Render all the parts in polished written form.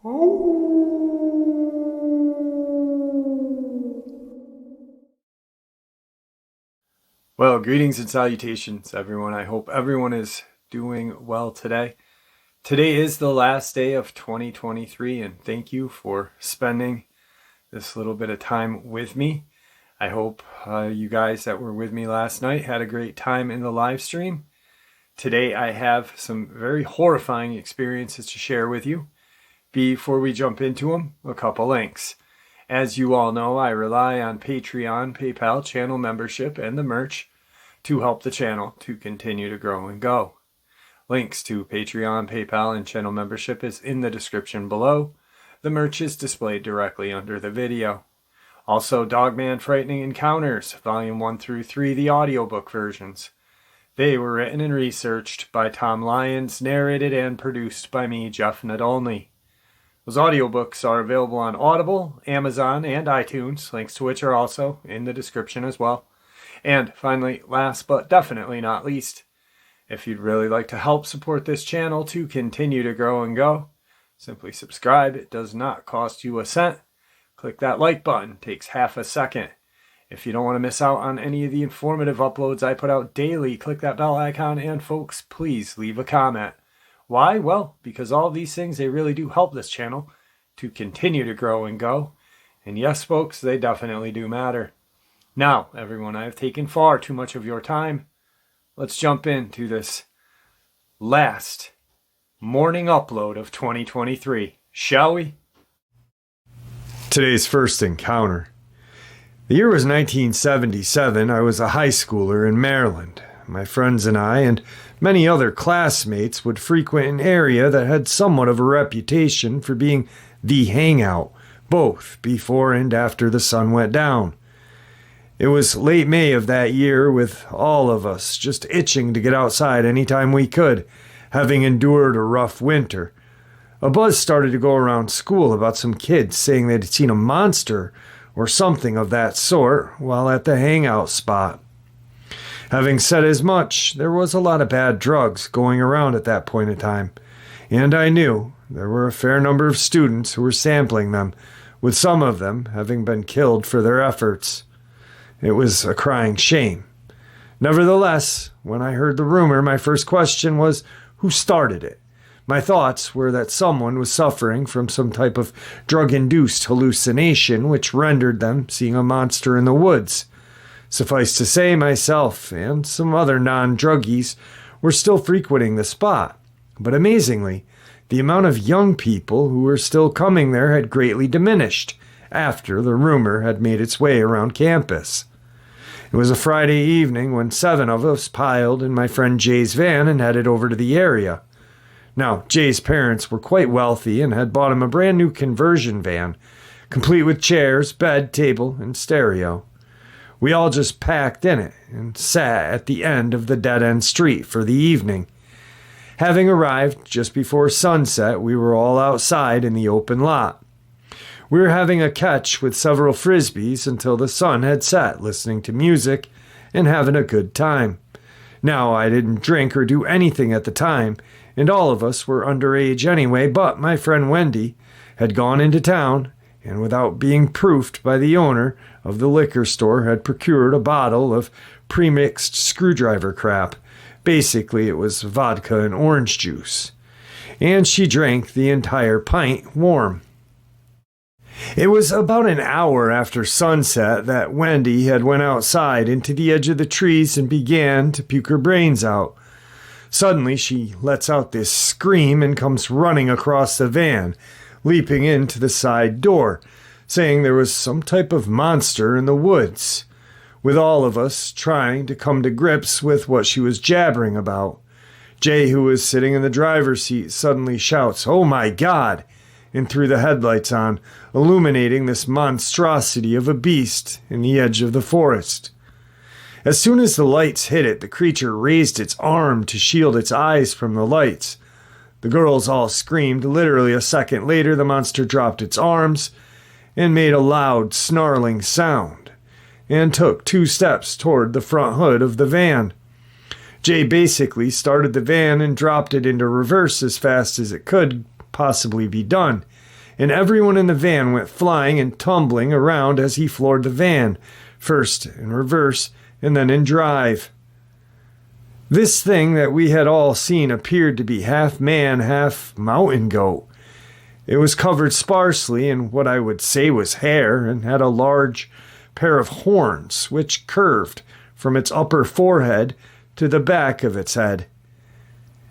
Well, greetings and salutations, everyone. I hope everyone is doing well today. Today is the last day of 2023, and thank you for spending this little bit of time with me. I hope you guys that were with me last night had a great time in the live stream. Today I have some very horrifying experiences to share with you. Before we jump into them, a couple links. As you all know, I rely on Patreon, PayPal, channel membership, and the merch to help the channel to continue to grow and go. Links to Patreon, PayPal, and channel membership is in the description below. The merch is displayed directly under the video. Also, Dogman Frightening Encounters, Volume 1 through 3, the audiobook versions. They were written and researched by Tom Lyons, narrated and produced by me, Jeff Nadolny. Those audiobooks are available on Audible, Amazon, and iTunes, links to which are also in the description as well. And finally, last but definitely not least, if you'd really like to help support this channel to continue to grow and go, simply subscribe. It does not cost you a cent. Click that like button. It takes half a second. If you don't want to miss out on any of the informative uploads I put out daily, click that bell icon, and folks, please leave a comment. Why? Well, because all these things, they really do help this channel to continue to grow and go. And yes, folks, they definitely do matter. Now, everyone, I have taken far too much of your time. Let's jump into this last morning upload of 2023, shall we? Today's first encounter. The year was 1977. I was a high schooler in Maryland. My friends and I, and many other classmates, would frequent an area that had somewhat of a reputation for being the hangout, both before and after the sun went down. It was late May of that year, with all of us just itching to get outside anytime we could, having endured a rough winter. A buzz started to go around school about some kids saying they'd seen a monster or something of that sort while at the hangout spot. Having said as much, there was a lot of bad drugs going around at that point in time, and I knew there were a fair number of students who were sampling them, with some of them having been killed for their efforts. It was a crying shame. Nevertheless, when I heard the rumor, my first question was, who started it? My thoughts were that someone was suffering from some type of drug-induced hallucination which rendered them seeing a monster in the woods. Suffice to say, myself and some other non-druggies were still frequenting the spot, but amazingly, the amount of young people who were still coming there had greatly diminished after the rumor had made its way around campus. It was a Friday evening when 7 of us piled in my friend Jay's van and headed over to the area. Now, Jay's parents were quite wealthy and had bought him a brand new conversion van, complete with chairs, bed, table, and stereo. We all just packed in it and sat at the end of the dead-end street for the evening. Having arrived just before sunset, we were all outside in the open lot. We were having a catch with several frisbees until the sun had set, listening to music and having a good time. Now, I didn't drink or do anything at the time, and all of us were underage anyway, but my friend Wendy had gone into town and without being proofed by the owner of the liquor store had procured a bottle of premixed screwdriver crap. Basically, it was vodka and orange juice. And she drank the entire pint warm. It was about an hour after sunset that Wendy had went outside into the edge of the trees and began to puke her brains out. Suddenly, she lets out this scream and comes running across the van, leaping into the side door, saying there was some type of monster in the woods, with all of us trying to come to grips with what she was jabbering about. Jay, who was sitting in the driver's seat, suddenly shouts, "Oh my God!" and threw the headlights on, illuminating this monstrosity of a beast in the edge of the forest. As soon as the lights hit it, the creature raised its arm to shield its eyes from the lights. The girls all screamed. Literally a second later, the monster dropped its arms and made a loud, snarling sound, and took 2 steps toward the front hood of the van. Jay basically started the van and dropped it into reverse as fast as it could possibly be done, and everyone in the van went flying and tumbling around as he floored the van, first in reverse and then in drive. This thing that we had all seen appeared to be half man, half mountain goat. It was covered sparsely in what I would say was hair and had a large pair of horns which curved from its upper forehead to the back of its head.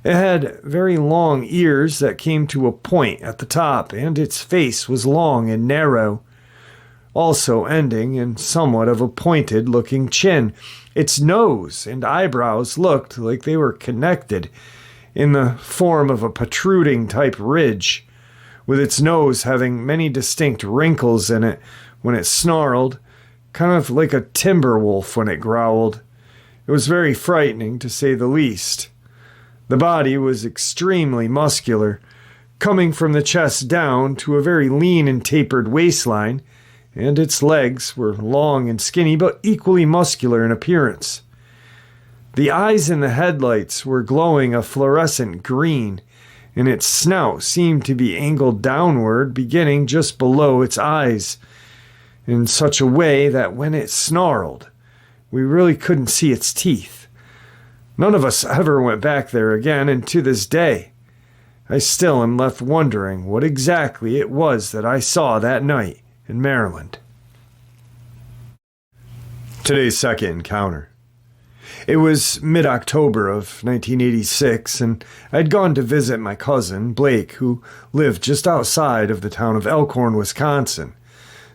It had very long ears that came to a point at the top, and its face was long and narrow, also ending in somewhat of a pointed-looking chin. Its nose and eyebrows looked like they were connected in the form of a protruding-type ridge, with its nose having many distinct wrinkles in it when it snarled, kind of like a timber wolf when it growled. It was very frightening, to say the least. The body was extremely muscular, coming from the chest down to a very lean and tapered waistline, and its legs were long and skinny but equally muscular in appearance. The eyes in the headlights were glowing a fluorescent green, and its snout seemed to be angled downward, beginning just below its eyes, in such a way that when it snarled, we really couldn't see its teeth. None of us ever went back there again, and to this day, I still am left wondering what exactly it was that I saw that night in Maryland. Today's second encounter. It was mid-October of 1986, and I'd gone to visit my cousin, Blake, who lived just outside of the town of Elkhorn, Wisconsin,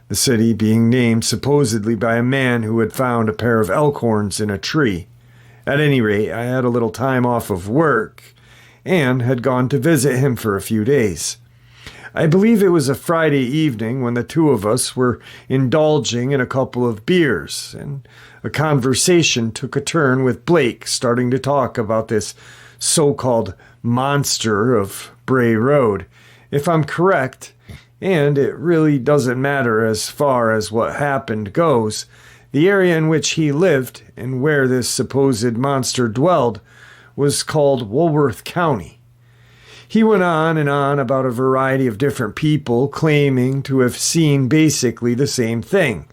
the city being named supposedly by a man who had found a pair of elkhorns in a tree. At any rate, I had a little time off of work and had gone to visit him for a few days. I believe it was a Friday evening when the two of us were indulging in a couple of beers, and a conversation took a turn with Blake starting to talk about this so-called monster of Bray Road. If I'm correct, and it really doesn't matter as far as what happened goes, the area in which he lived and where this supposed monster dwelled was called Woolworth County. He went on and on about a variety of different people claiming to have seen basically the same thing,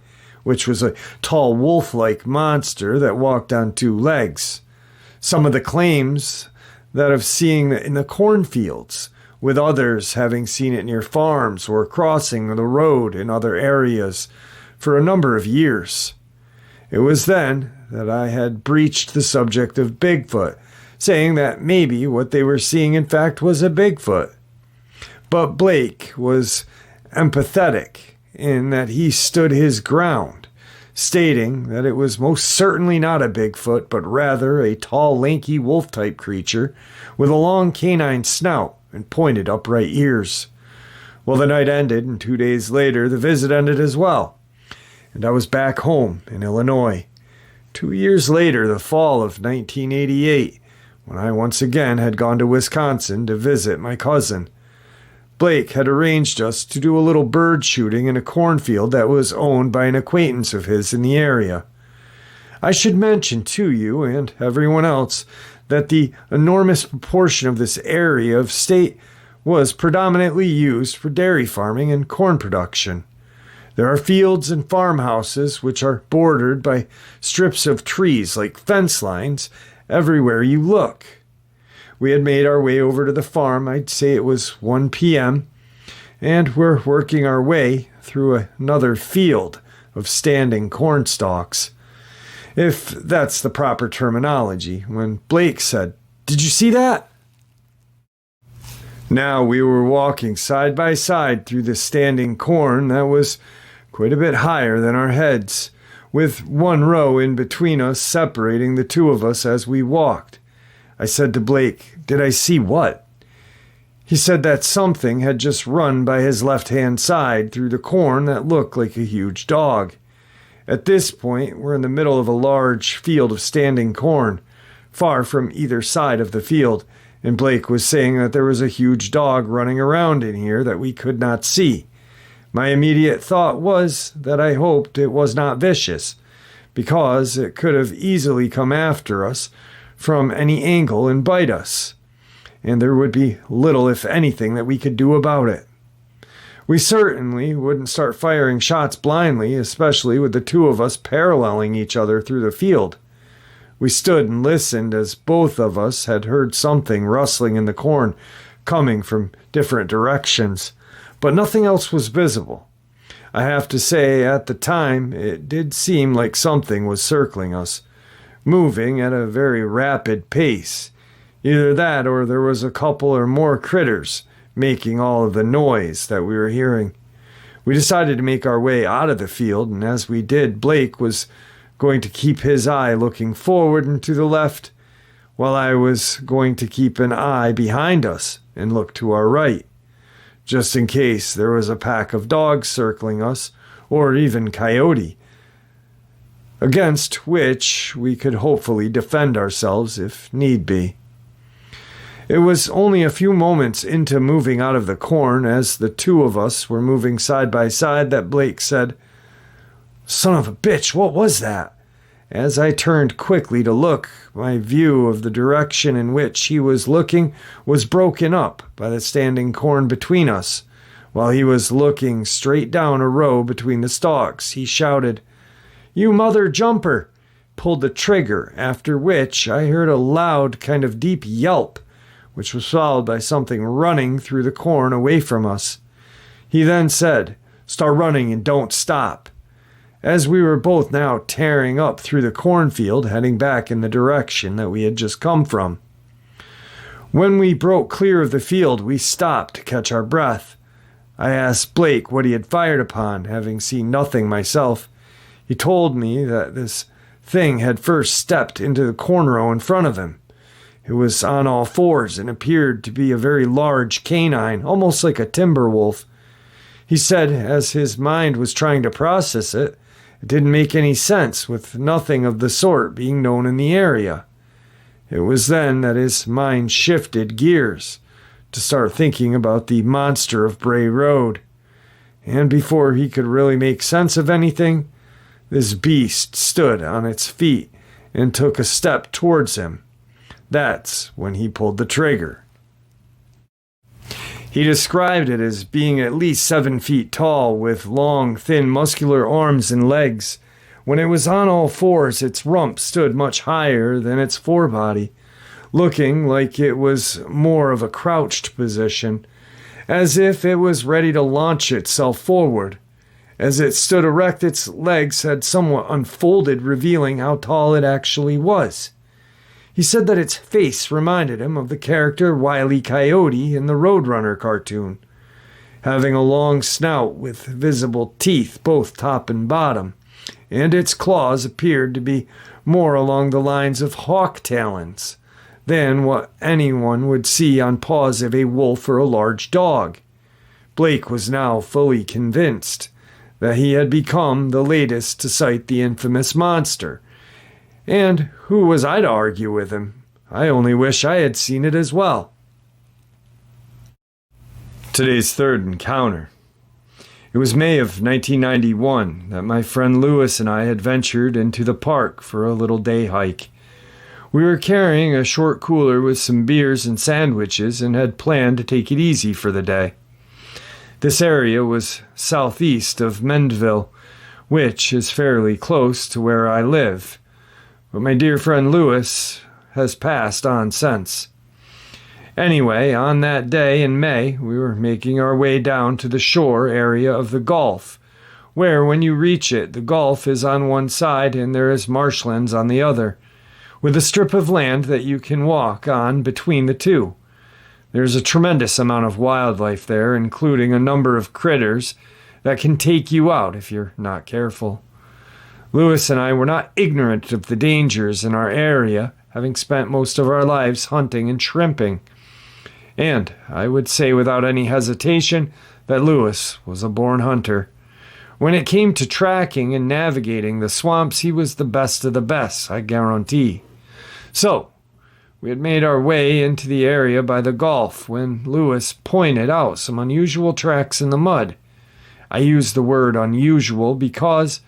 which was a tall wolf-like monster that walked on two legs. Some of the claims that of seeing it in the cornfields, with others having seen it near farms or crossing the road in other areas for a number of years. It was then that I had breached the subject of Bigfoot, saying that maybe what they were seeing in fact was a Bigfoot. But Blake was empathetic in that he stood his ground, stating that it was most certainly not a Bigfoot, but rather a tall, lanky wolf-type creature with a long canine snout and pointed upright ears. Well, the night ended, and 2 days later the visit ended as well, and I was back home in Illinois. 2 years later, the fall of 1988, when I once again had gone to Wisconsin to visit my cousin. Blake had arranged us to do a little bird shooting in a cornfield that was owned by an acquaintance of his in the area. I should mention to you and everyone else that the enormous proportion of this area of state was predominantly used for dairy farming and corn production. There are fields and farmhouses which are bordered by strips of trees like fence lines everywhere you look. We had made our way over to the farm. I'd say it was 1 p.m., and we're working our way through another field of standing corn stalks, if that's the proper terminology, when Blake said, "Did you see that?" Now we were walking side by side through the standing corn that was quite a bit higher than our heads, with one row in between us separating the two of us as we walked. I said to Blake, "Did I see what?" He said that something had just run by his left-hand side through the corn that looked like a huge dog. At this point, we're in the middle of a large field of standing corn, far from either side of the field, and Blake was saying that there was a huge dog running around in here that we could not see. My immediate thought was that I hoped it was not vicious, because it could have easily come after us from any angle and bite us, and there would be little, if anything, that we could do about it. We certainly wouldn't start firing shots blindly, especially with the two of us paralleling each other through the field. We stood and listened as both of us had heard something rustling in the corn coming from different directions, but nothing else was visible. I have to say, at the time, it did seem like something was circling us, moving at a very rapid pace. Either that or there was a couple or more critters making all of the noise that we were hearing. We decided to make our way out of the field, and as we did, Blake was going to keep his eye looking forward and to the left, while I was going to keep an eye behind us and look to our right, just in case there was a pack of dogs circling us, or even coyote, against which we could hopefully defend ourselves if need be. It was only a few moments into moving out of the corn, as the two of us were moving side by side, that Blake said, "Son of a bitch, what was that?" As I turned quickly to look, my view of the direction in which he was looking was broken up by the standing corn between us. While he was looking straight down a row between the stalks, he shouted, "You mother jumper!" pulled the trigger, after which I heard a loud kind of deep yelp, which was followed by something running through the corn away from us. He then said, "Start running and don't stop," as we were both now tearing up through the cornfield, heading back in the direction that we had just come from. When we broke clear of the field, we stopped to catch our breath. I asked Blake what he had fired upon, having seen nothing myself. He told me that this thing had first stepped into the corn row in front of him. It was on all fours and appeared to be a very large canine, almost like a timber wolf. He said, as his mind was trying to process it, it didn't make any sense, with nothing of the sort being known in the area. It was then that his mind shifted gears to start thinking about the monster of Bray Road. And before he could really make sense of anything, this beast stood on its feet and took a step towards him. That's when he pulled the trigger. He described it as being at least 7 feet tall, with long, thin, muscular arms and legs. When it was on all fours, its rump stood much higher than its forebody, looking like it was more of a crouched position, as if it was ready to launch itself forward. As it stood erect, its legs had somewhat unfolded, revealing how tall it actually was. He said that its face reminded him of the character Wile E. Coyote in the Roadrunner cartoon, having a long snout with visible teeth both top and bottom, and its claws appeared to be more along the lines of hawk talons than what anyone would see on paws of a wolf or a large dog. Blake was now fully convinced that he had become the latest to sight the infamous monster. And who was I to argue with him? I only wish I had seen it as well. Today's third encounter. It was May of 1991 that my friend Lewis and I had ventured into the park for a little day hike. We were carrying a short cooler with some beers and sandwiches and had planned to take it easy for the day. This area was southeast of Mendville, which is fairly close to where I live. But my dear friend Lewis has passed on since. Anyway, on that day in May, we were making our way down to the shore area of the Gulf, where when you reach it, the Gulf is on one side and there is marshlands on the other, with a strip of land that you can walk on between the two. There's a tremendous amount of wildlife there, including a number of critters that can take you out if you're not careful. Lewis and I were not ignorant of the dangers in our area, having spent most of our lives hunting and shrimping. And I would say without any hesitation that Lewis was a born hunter. When it came to tracking and navigating the swamps, he was the best of the best, I guarantee. So, we had made our way into the area by the Gulf when Lewis pointed out some unusual tracks in the mud. I use the word unusual because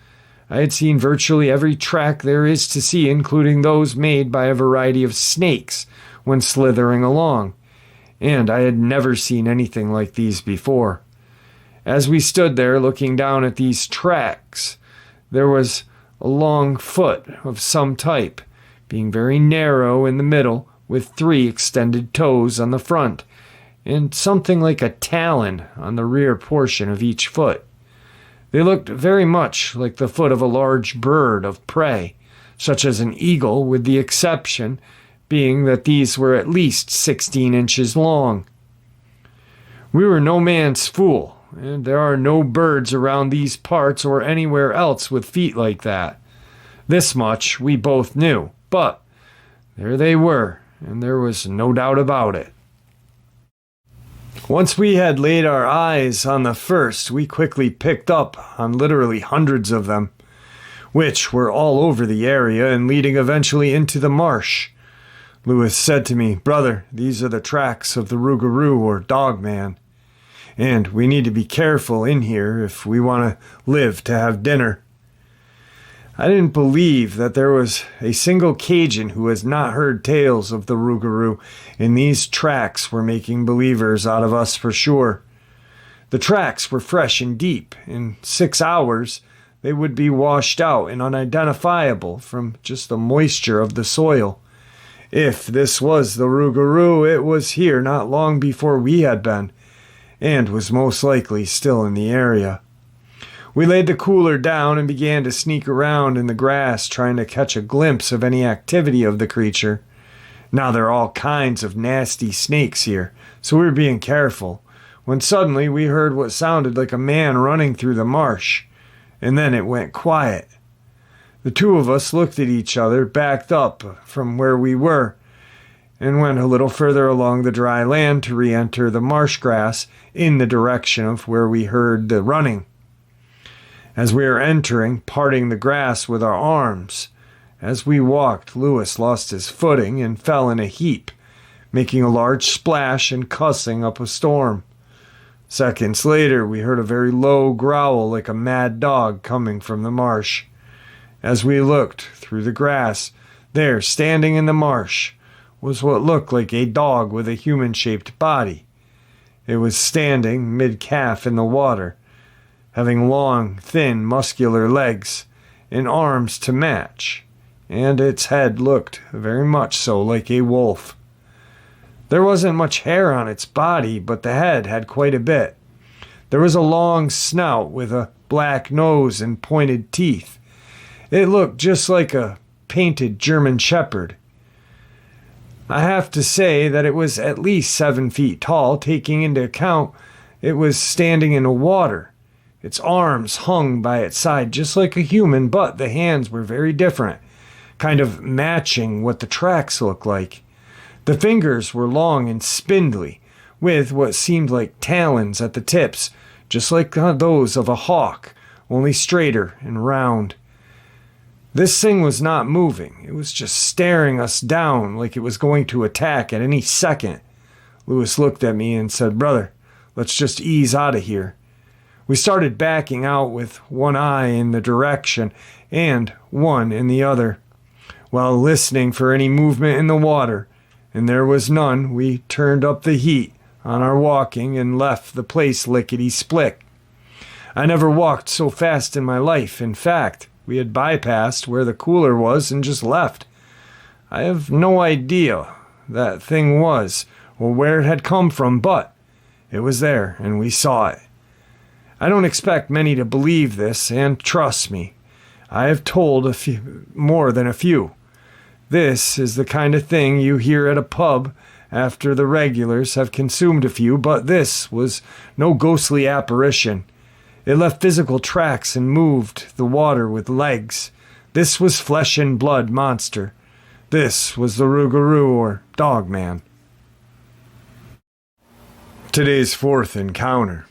I had seen virtually every track there is to see, including those made by a variety of snakes when slithering along, and I had never seen anything like these before. As we stood there looking down at these tracks, there was a long foot of some type, being very narrow in the middle, with 3 extended toes on the front, and something like a talon on the rear portion of each foot. They looked very much like the foot of a large bird of prey, such as an eagle, with the exception being that these were at least 16 inches long. We were no man's fool, and there are no birds around these parts or anywhere else with feet like that. This much we both knew, but there they were, and there was no doubt about it. Once we had laid our eyes on the first, we quickly picked up on literally hundreds of them, which were all over the area and leading eventually into the marsh. Louis said to me, "Brother, these are the tracks of the rugaru or Dogman, and we need to be careful in here if we want to live to have dinner." I didn't believe that there was a single Cajun who has not heard tales of the rugaru, and these tracks were making believers out of us for sure. The tracks were fresh and deep. In 6 hours, they would be washed out and unidentifiable from just the moisture of the soil. If this was the rugaru, it was here not long before we had been, and was most likely still in the area. We laid the cooler down and began to sneak around in the grass, trying to catch a glimpse of any activity of the creature. Now there are all kinds of nasty snakes here, so we were being careful, when suddenly we heard what sounded like a man running through the marsh, and then it went quiet. The 2 of us looked at each other, backed up from where we were, and went a little further along the dry land to re-enter the marsh grass in the direction of where we heard the running. As we were entering, parting the grass with our arms, as we walked, Louis lost his footing and fell in a heap, making a large splash and cussing up a storm. Seconds later, we heard a very low growl like a mad dog coming from the marsh. As we looked through the grass, there, standing in the marsh, was what looked like a dog with a human-shaped body. It was standing mid-calf in the water, having long, thin, muscular legs and arms to match, and its head looked very much so like a wolf. There wasn't much hair on its body, but the head had quite a bit. There was a long snout with a black nose and pointed teeth. It looked just like a painted German shepherd. I have to say that it was at least 7 feet tall, taking into account it was standing in the water. Its arms hung by its side just like a human, but the hands were very different, kind of matching what the tracks looked like. The fingers were long and spindly, with what seemed like talons at the tips, just like those of a hawk, only straighter and round. This thing was not moving. It was just staring us down like it was going to attack at any second. Louis looked at me and said, "Brother, let's just ease out of here." We started backing out with one eye in the direction and one in the other, while listening for any movement in the water, and there was none. We turned up the heat on our walking and left the place lickety-split. I never walked so fast in my life. In fact, we had bypassed where the cooler was and just left. I have no idea that thing was or where it had come from, but it was there and we saw it. I don't expect many to believe this, and trust me, I have told more than a few. This is the kind of thing you hear at a pub after the regulars have consumed a few, but this was no ghostly apparition. It left physical tracks and moved the water with legs. This was flesh and blood monster. This was the rugaru or Dogman. Today's 4th encounter.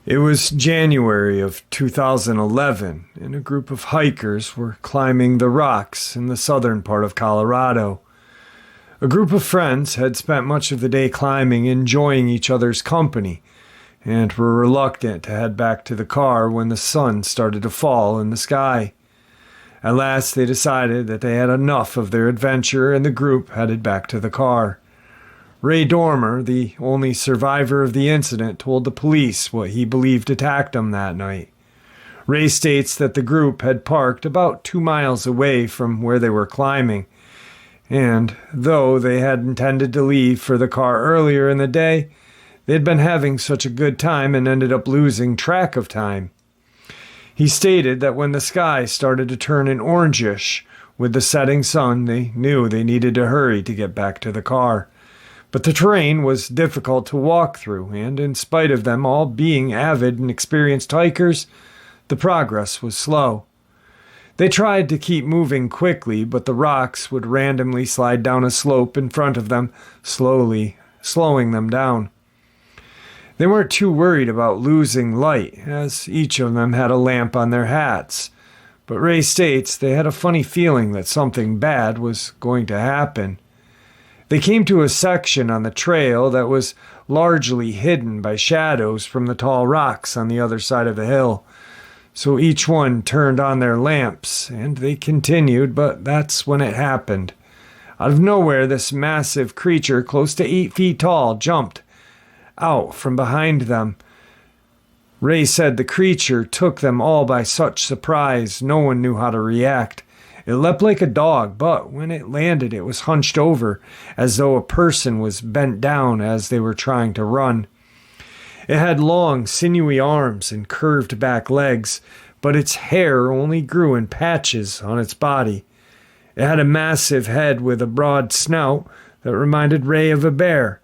It was January of 2011, and a group of hikers were climbing the rocks in the southern part of Colorado. A group of friends had spent much of the day climbing, enjoying each other's company, and were reluctant to head back to the car when the sun started to fall in the sky. At last they decided that they had enough of their adventure, and the group headed back to the car. Ray Dormer, the only survivor of the incident, told the police what he believed attacked him that night. Ray states that the group had parked about 2 miles away from where they were climbing, and though they had intended to leave for the car earlier in the day, they had been having such a good time and ended up losing track of time. He stated that when the sky started to turn an orangish with the setting sun, they knew they needed to hurry to get back to the car. But the terrain was difficult to walk through, and in spite of them all being avid and experienced hikers, the progress was slow. They tried to keep moving quickly, but the rocks would randomly slide down a slope in front of them, slowly slowing them down. They weren't too worried about losing light, as each of them had a lamp on their hats, but Ray states they had a funny feeling that something bad was going to happen. They came to a section on the trail that was largely hidden by shadows from the tall rocks on the other side of the hill, so each one turned on their lamps, and they continued, but that's when it happened. Out of nowhere, this massive creature, close to 8 feet tall, jumped out from behind them. Ray said the creature took them all by such surprise, no one knew how to react. It leapt like a dog, but when it landed, it was hunched over, as though a person was bent down as they were trying to run. It had long, sinewy arms and curved back legs, but its hair only grew in patches on its body. It had a massive head with a broad snout that reminded Ray of a bear,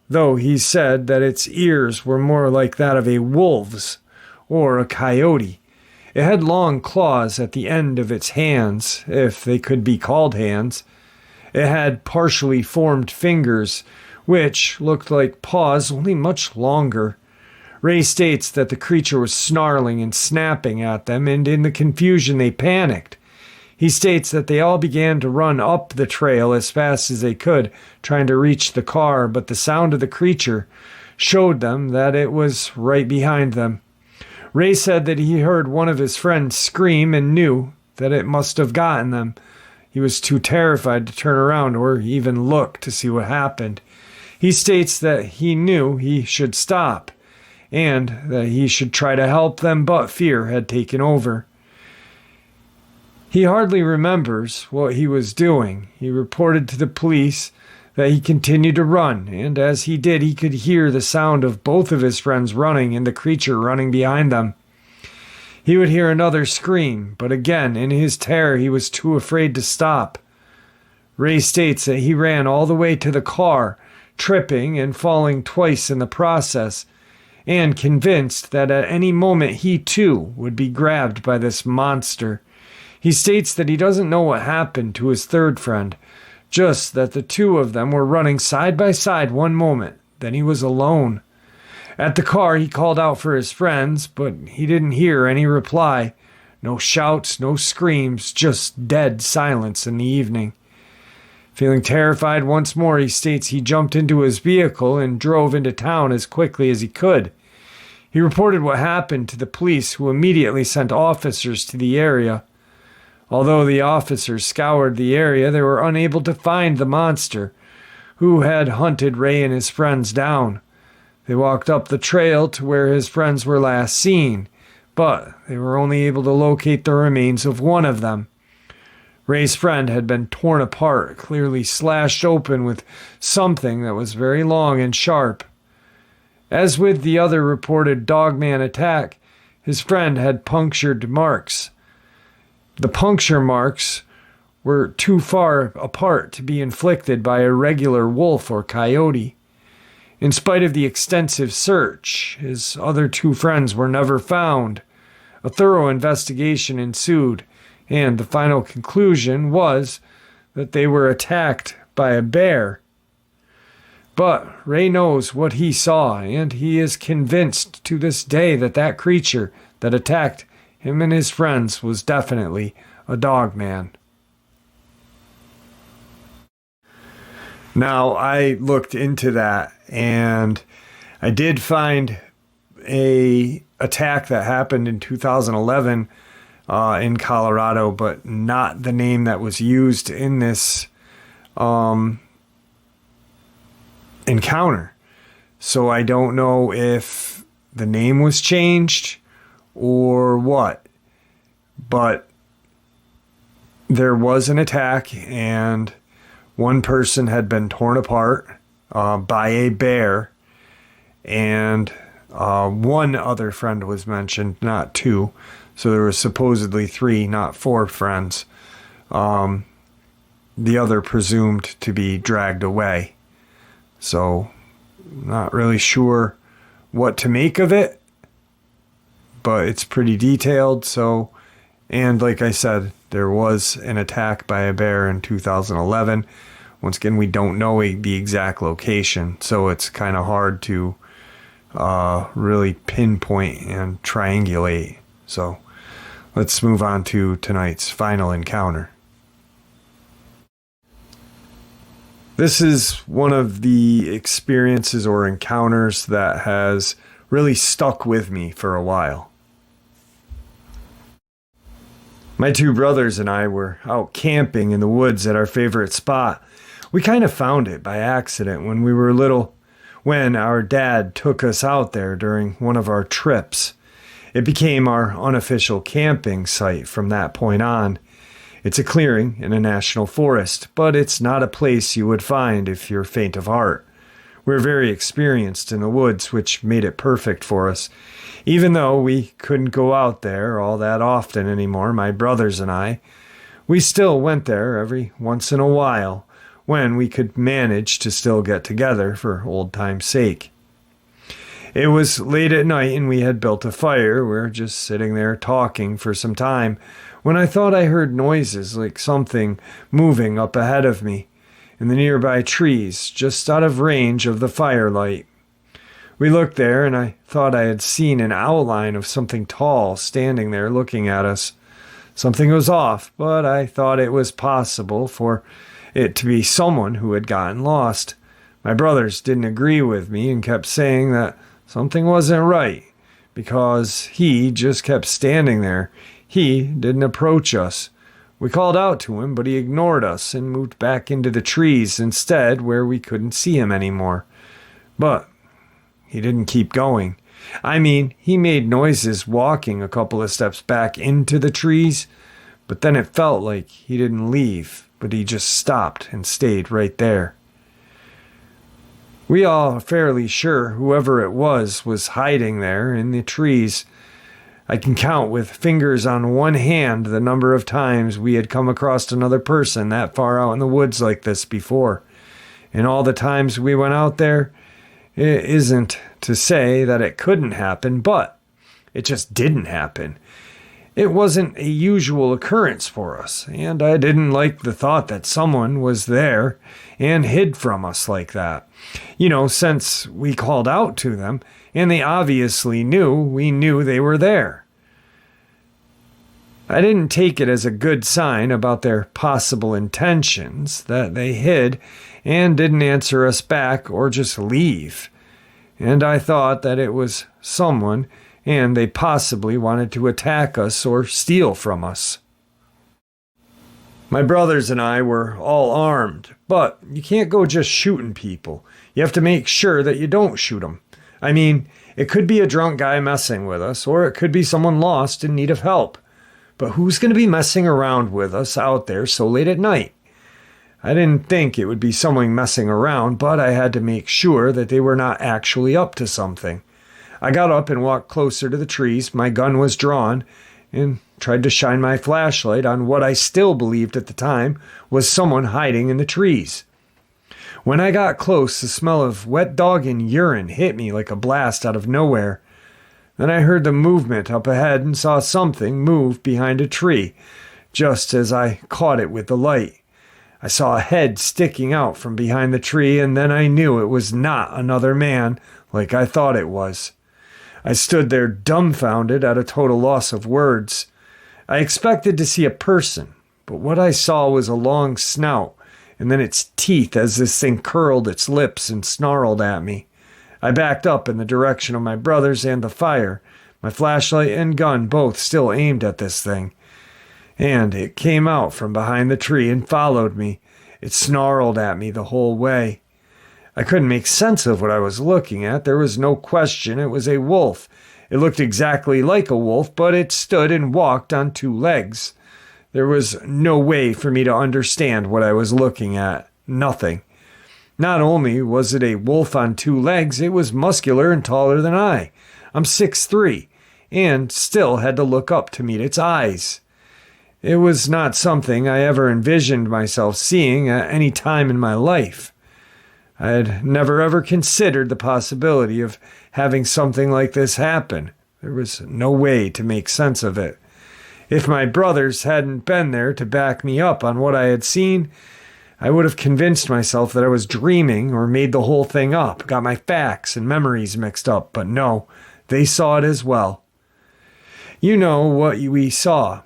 though he said that its ears were more like that of a wolf's or a coyote. It had long claws at the end of its hands, if they could be called hands. It had partially formed fingers, which looked like paws, only much longer. Ray states that the creature was snarling and snapping at them, and in the confusion they panicked. He states that they all began to run up the trail as fast as they could, trying to reach the car, but the sound of the creature showed them that it was right behind them. Ray said that he heard one of his friends scream and knew that it must have gotten them. He was too terrified to turn around or even look to see what happened. He states that he knew he should stop and that he should try to help them, but fear had taken over. He hardly remembers what he was doing. He reported to the police that he continued to run, and as he did, he could hear the sound of both of his friends running and the creature running behind them. He would hear another scream, but again, in his terror, he was too afraid to stop. Ray states that he ran all the way to the car, tripping and falling twice in the process, and convinced that at any moment he too would be grabbed by this monster. He states that he doesn't know what happened to his third friend, just that the two of them were running side by side one moment, then he was alone. At the car, he called out for his friends, but he didn't hear any reply. No shouts, no screams, just dead silence in the evening. Feeling terrified once more, he states he jumped into his vehicle and drove into town as quickly as he could. He reported what happened to the police, who immediately sent officers to the area. Although the officers scoured the area, they were unable to find the monster, who had hunted Ray and his friends down. They walked up the trail to where his friends were last seen, but they were only able to locate the remains of one of them. Ray's friend had been torn apart, clearly slashed open with something that was very long and sharp. As with the other reported Dogman attack, his friend had punctured marks. The puncture marks were too far apart to be inflicted by a regular wolf or coyote. In spite of the extensive search, his other two friends were never found. A thorough investigation ensued, and the final conclusion was that they were attacked by a bear. But Ray knows what he saw, and he is convinced to this day that that creature that attacked him and his friends was definitely a dogman. Now, I looked into that, and I did find a attack that happened in 2011 in Colorado, but not the name that was used in this encounter. So I don't know if the name was changed or what, but there was an attack and one person had been torn apart by a bear, and one other friend was mentioned, not two. So there was supposedly 3, not 4 friends. The other presumed to be dragged away. So not really sure what to make of it, but it's pretty detailed. So, and like I said, there was an attack by a bear in 2011. Once again, we don't know the exact location, so it's kind of hard to really pinpoint and triangulate. So let's move on to tonight's final encounter. This is one of the experiences or encounters that has really stuck with me for a while. My 2 brothers and I were out camping in the woods at our favorite spot. We kind of found it by accident when we were little, when our dad took us out there during one of our trips. It became our unofficial camping site from that point on. It's a clearing in a national forest, but it's not a place you would find if you're faint of heart. We're very experienced in the woods, which made it perfect for us. Even though we couldn't go out there all that often anymore, my brothers and I, we still went there every once in a while when we could manage to still get together for old time's sake. It was late at night and we had built a fire. We were just sitting there talking for some time when I thought I heard noises like something moving up ahead of me in the nearby trees, just out of range of the firelight. We looked there and I thought I had seen an outline of something tall standing there looking at us. Something was off, but I thought it was possible for it to be someone who had gotten lost. My brothers didn't agree with me and kept saying that something wasn't right because he just kept standing there. He didn't approach us. We called out to him, but he ignored us and moved back into the trees instead, where we couldn't see him anymore. But he didn't keep going. I mean, he made noises walking a couple of steps back into the trees, but then it felt like he didn't leave, but he just stopped and stayed right there. We all are fairly sure whoever it was hiding there in the trees. I can count with fingers on one hand the number of times we had come across another person that far out in the woods like this before. And all the times we went out there, it isn't to say that it couldn't happen, but it just didn't happen. It wasn't a usual occurrence for us, and I didn't like the thought that someone was there and hid from us like that. Since we called out to them, and they obviously knew we knew they were there. I didn't take it as a good sign about their possible intentions that they hid and didn't answer us back or just leave. And I thought that it was someone and they possibly wanted to attack us or steal from us. My brothers and I were all armed, but you can't go just shooting people. You have to make sure that you don't shoot them. I mean, it could be a drunk guy messing with us, or it could be someone lost in need of help. But who's going to be messing around with us out there so late at night? I didn't think it would be someone messing around, but I had to make sure that they were not actually up to something. I got up and walked closer to the trees. My gun was drawn and tried to shine my flashlight on what I still believed at the time was someone hiding in the trees. When I got close, the smell of wet dog and urine hit me like a blast out of nowhere. Then I heard the movement up ahead and saw something move behind a tree, just as I caught it with the light. I saw a head sticking out from behind the tree, and then I knew it was not another man like I thought it was. I stood there dumbfounded at a total loss of words. I expected to see a person, but what I saw was a long snout, and then its teeth as this thing curled its lips and snarled at me. I backed up in the direction of my brothers and the fire, my flashlight and gun both still aimed at this thing. And it came out from behind the tree and followed me. It snarled at me the whole way. I couldn't make sense of what I was looking at. There was no question it was a wolf. It looked exactly like a wolf, but it stood and walked on two legs. There was no way for me to understand what I was looking at. Nothing. Not only was it a wolf on two legs, it was muscular and taller than I. I'm 6'3", and still had to look up to meet its eyes. It was not something I ever envisioned myself seeing at any time in my life. I had never ever considered the possibility of having something like this happen. There was no way to make sense of it. If my brothers hadn't been there to back me up on what I had seen, I would have convinced myself that I was dreaming or made the whole thing up, got my facts and memories mixed up, but no, they saw it as well. You know what we saw.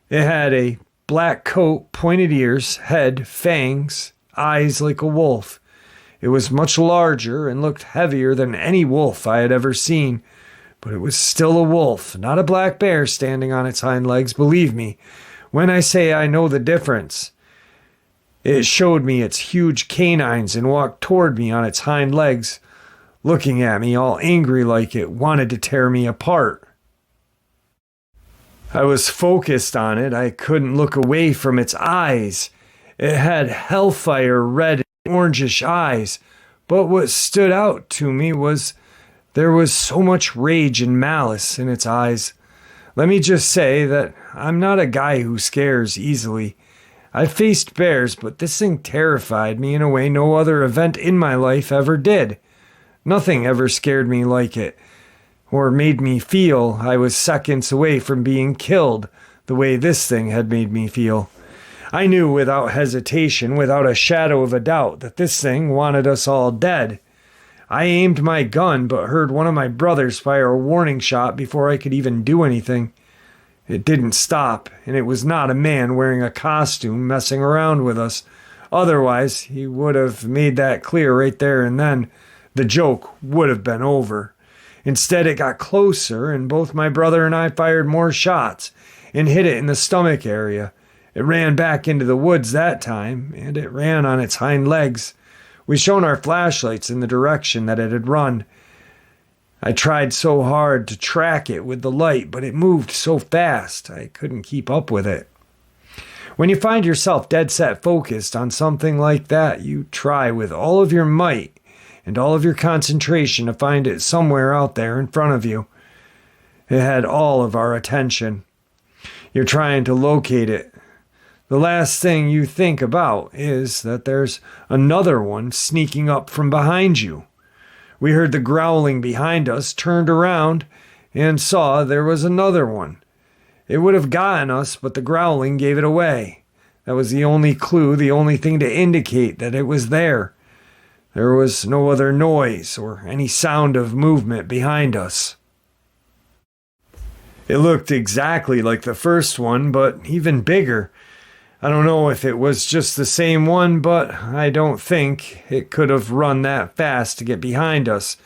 It had a black coat, pointed ears, head, fangs, eyes like a wolf. It was much larger and looked heavier than any wolf I had ever seen, but it was still a wolf, not a black bear standing on its hind legs, believe me, when I say I know the difference. It showed me its huge canines and walked toward me on its hind legs, looking at me all angry like it wanted to tear me apart. I was focused on it. I couldn't look away from its eyes. It had hellfire red orangish eyes, but what stood out to me was there was so much rage and malice in its eyes. Let me just say that I'm not a guy who scares easily. I've faced bears, but this thing terrified me in a way no other event in my life ever did. Nothing ever scared me like it, or made me feel I was seconds away from being killed the way this thing had made me feel. I knew without hesitation, without a shadow of a doubt, that this thing wanted us all dead. I aimed my gun, but heard one of my brothers fire a warning shot before I could even do anything. It didn't stop, and it was not a man wearing a costume messing around with us. Otherwise, he would have made that clear right there and then. The joke would have been over. Instead, it got closer, and both my brother and I fired more shots and hit it in the stomach area. It ran back into the woods that time, and it ran on its hind legs. We shone our flashlights in the direction that it had run. I tried so hard to track it with the light, but it moved so fast I couldn't keep up with it. When you find yourself dead set focused on something like that, you try with all of your might and all of your concentration to find it somewhere out there in front of you. It had all of our attention. You're trying to locate it. The last thing you think about is that there's another one sneaking up from behind you. We heard the growling behind us, turned around, and saw there was another one. It would have gotten us, but the growling gave it away. That was the only clue, the only thing to indicate that it was there. There was no other noise or any sound of movement behind us. It looked exactly like the first one, but even bigger. I don't know if it was just the same one, but I don't think it could have run that fast to get behind us,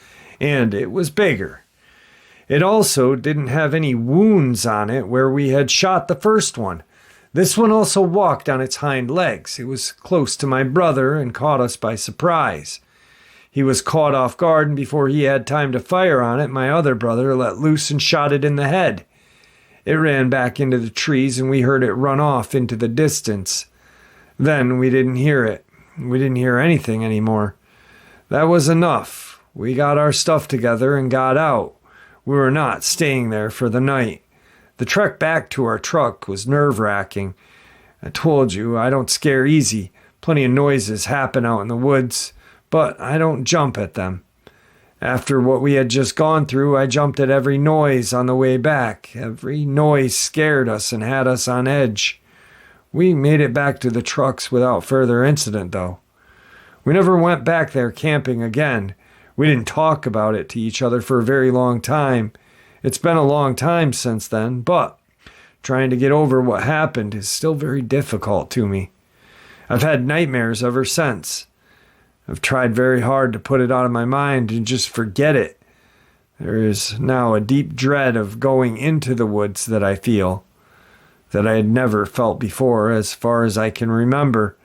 and it was bigger. It also didn't have any wounds on it where we had shot the first one. This one also walked on its hind legs. It was close to my brother and caught us by surprise. He was caught off guard, and before he had time to fire on it, my other brother let loose and shot it in the head. It ran back into the trees, and we heard it run off into the distance. Then we didn't hear it. We didn't hear anything anymore. That was enough. We got our stuff together and got out. We were not staying there for the night. The trek back to our truck was nerve-wracking. I told you, I don't scare easy. Plenty of noises happen out in the woods, but I don't jump at them. After what we had just gone through, I jumped at every noise on the way back. Every noise scared us and had us on edge. We made it back to the trucks without further incident, though. We never went back there camping again. We didn't talk about it to each other for a very long time. It's been a long time since then, but trying to get over what happened is still very difficult to me. I've had nightmares ever since. I've tried very hard to put it out of my mind and just forget it. There is now a deep dread of going into the woods that I feel, that I had never felt before as far as I can remember.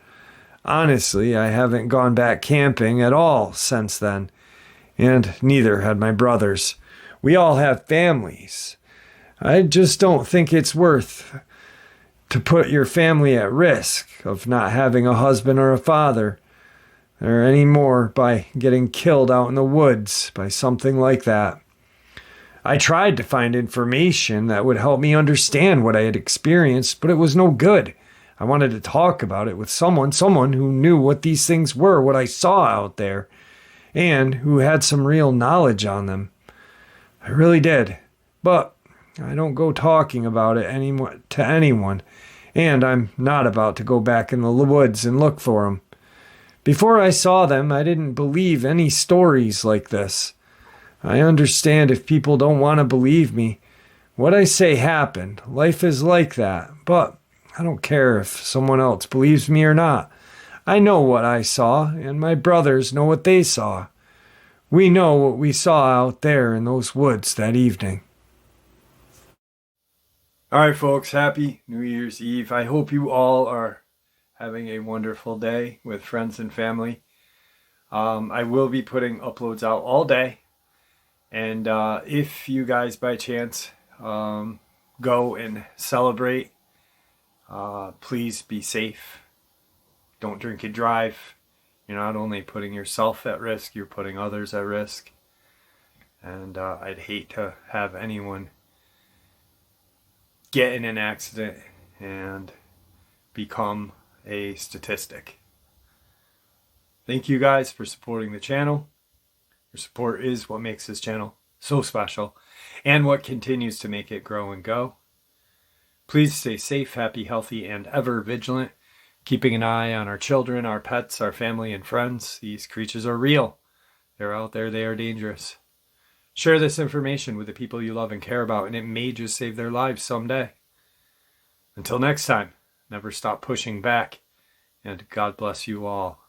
Honestly, I haven't gone back camping at all since then, and neither had my brothers. We all have families. I just don't think it's worth to put your family at risk of not having a husband or a father, or any more by getting killed out in the woods by something like that. I tried to find information that would help me understand what I had experienced, but it was no good. I wanted to talk about it with someone who knew what these things were, what I saw out there, and who had some real knowledge on them. I really did. But I don't go talking about it to anyone, and I'm not about to go back in the woods and look for them. Before I saw them, I didn't believe any stories like this. I understand if people don't want to believe me. What I say happened. Life is like that. But I don't care if someone else believes me or not. I know what I saw, and my brothers know what they saw. We know what we saw out there in those woods that evening. All right, folks, happy New Year's Eve. I hope you all are having a wonderful day with friends and family. I will be putting uploads out all day. And if you guys by chance go and celebrate, please be safe. Don't drink and drive. You're not only putting yourself at risk, you're putting others at risk. And I'd hate to have anyone get in an accident and become a statistic. Thank you guys for supporting the channel. Your support is what makes this channel so special and what continues to make it grow and go. Please stay safe, happy, healthy, and ever vigilant, keeping an eye on our children, our pets, our family, and friends. These creatures are real. They're out there. They are dangerous. Share this information with the people you love and care about, and it may just save their lives someday. Until next time, never stop pushing back, and God bless you all.